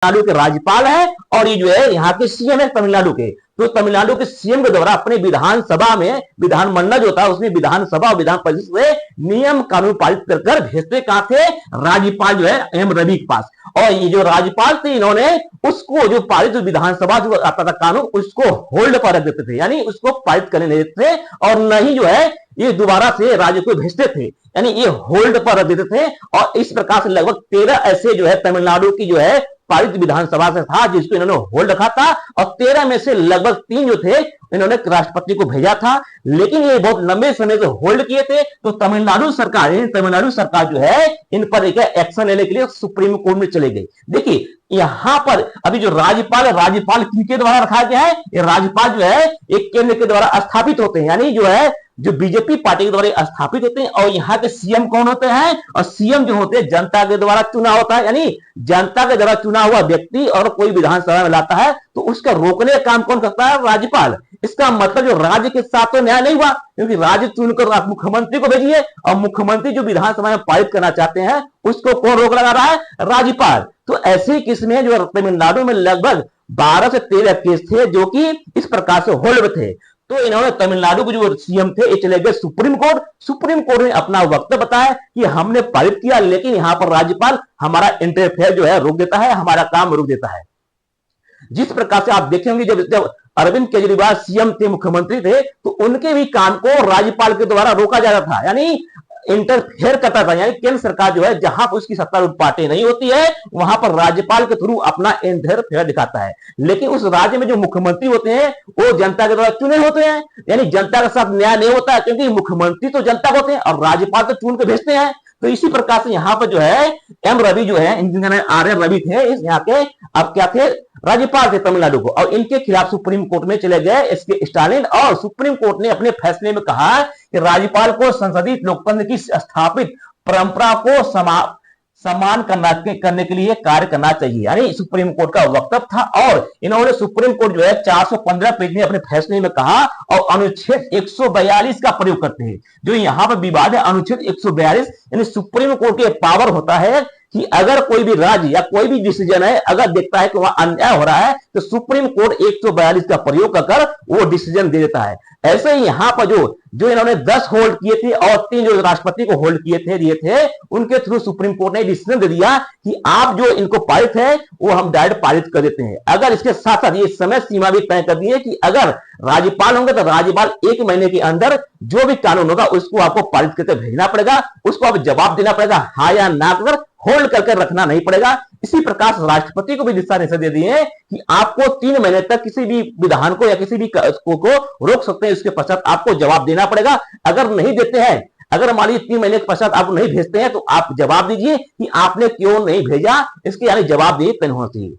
तमिलनाडु के राज्यपाल है और ये जो है यहाँ के सीएम है तमिलनाडु के। तो तमिलनाडु के सीएम के द्वारा अपने विधानसभा में, विधानमंडल जो था उसमें विधानसभा और विधान परिषद से नियम कानून पारित कर कर भेजते कहां थे, राज्यपाल जो है एम रवि के पास। और ये जो राज्यपाल थे इन्होंने उसको जो पारित विधानसभा जो आता था कानून उसको होल्ड पर रख देते थे, यानी उसको पारित करने नहीं देते थे और न ही जो है ये दोबारा से राज्य को भेजते थे, यानी ये होल्ड पर रख देते थे। और इस प्रकार से लगभग 13 ऐसे जो है तमिलनाडु की जो है पारित विधानसभा से था जिसको इन्होंने होल्ड रखा था और 13 में से लगभग 3 जो थे इन्होंने राष्ट्रपति को भेजा था। लेकिन ये बहुत लंबे समय से होल्ड किए थे, तो तमिलनाडु सरकार जो है इन पर एक एक्शन लेने के लिए सुप्रीम कोर्ट में चले गई। देखिए यहां पर अभी जो राज्यपाल है, राज्यपाल किनके द्वारा रखा गया है, ये राज्यपाल जो है एक केंद्र के द्वारा स्थापित होते हैं, यानी जो है जो बीजेपी पार्टी के द्वारा स्थापित होते हैं। और यहाँ के सीएम कौन होते हैं, और सीएम जो होते हैं जनता के द्वारा चुना होता है, यानी जनता के द्वारा चुना हुआ व्यक्ति और कोई विधानसभा में लाता है तो उसका रोकने का काम कौन करता है, राज्यपाल। इसका मतलब जो राज्य के साथ तो न्याय नहीं हुआ, क्योंकि राज्य चुनकर आप मुख्यमंत्री को भेजिए और मुख्यमंत्री जो विधानसभा में पारित करना चाहते हैं उसको कौन रोक लगा रहा है, राज्यपाल। तो ऐसी किस्में जो तमिलनाडु में लगभग 12 से 13 केस थे जो कि इस प्रकार से होल्ड में थे। तो इन्होंने तमिलनाडु के जो सीएम थे ये चले गए सुप्रीम कोर्ट। सुप्रीम कोर्ट ने अपना वक्तव्य बताया कि हमने पारित किया लेकिन यहां पर राज्यपाल हमारा इंटरफेयर जो है रोक देता है, हमारा काम रोक देता है। जिस प्रकार से आप देखे होंगे जब अरविंद केजरीवाल सीएम थे, मुख्यमंत्री थे, तो उनके भी काम को राज्यपाल के द्वारा रोका जा रहा था, यानी इंटरफेयर करता था। यानी केंद्र सरकार जो है जहां पर उसकी सत्तारूढ़ पार्टी नहीं होती है वहां पर राज्यपाल के थ्रू अपना इंटरफेयर दिखाता है। लेकिन उस राज्य में जो मुख्यमंत्री होते हैं वो जनता के द्वारा चुने होते हैं, यानी जनता के साथ न्याय नहीं होता है, क्योंकि मुख्यमंत्री तो जनता होते हैं और राज्यपाल तो चुन के भेजते हैं। तो इसी प्रकार से यहाँ पर जो है एम रवि जो है, इनके आर एन रवि थे, इस यहाँ के अब क्या थे, राज्यपाल थे तमिलनाडु को, और इनके खिलाफ सुप्रीम कोर्ट में चले गए एसके स्टालिन। और सुप्रीम कोर्ट ने अपने फैसले में कहा कि राज्यपाल को संसदीय लोकतंत्र की स्थापित परंपरा को सम्मान करने के लिए कार्य करना चाहिए, यानी सुप्रीम कोर्ट का वक्तव्य था। और इन्होंने सुप्रीम कोर्ट जो है 415 पेज में अपने फैसले में कहा और अनुच्छेद 142 का प्रयोग करते हैं। जो यहां पर विवाद है अनुच्छेद 142, यानी सुप्रीम कोर्ट के पावर होता है कि अगर कोई भी राज्य या कोई भी डिसीजन है अगर देखता है कि वहां अन्याय हो रहा है तो सुप्रीम कोर्ट 142 का प्रयोग कर वो डिसीजन दे देता है। ऐसे ही यहां पर जो इन्होंने 10 होल्ड किए थे और 3 जो राष्ट्रपति को होल्ड दिए थे उनके थ्रू सुप्रीम कोर्ट ने डिसीजन दे दिया कि आप जो इनको पारित है वो हम डायरेक्ट पारित कर देते हैं। अगर इसके साथ साथ ये समय सीमा भी तय कर दी है कि अगर राज्यपाल होंगे तो राज्यपाल 1 महीने के अंदर जो भी कानून होगा उसको आपको पारित करके भेजना पड़ेगा, उसको आप जवाब देना पड़ेगा, हाँ या ना कर होल्ड करके रखना नहीं पड़ेगा। इसी प्रकार से राष्ट्रपति को भी दिशा निर्देश दे दिए कि आपको 3 महीने तक किसी भी विधान को या किसी भी को रोक सकते हैं, उसके पश्चात आपको जवाब देना पड़ेगा। अगर नहीं देते हैं, अगर मान लीजिए 3 महीने के पश्चात आप नहीं भेजते हैं तो आप जवाब दीजिए कि आपने क्यों नहीं भेजा, इसके यानी जवाब दिए होना चाहिए।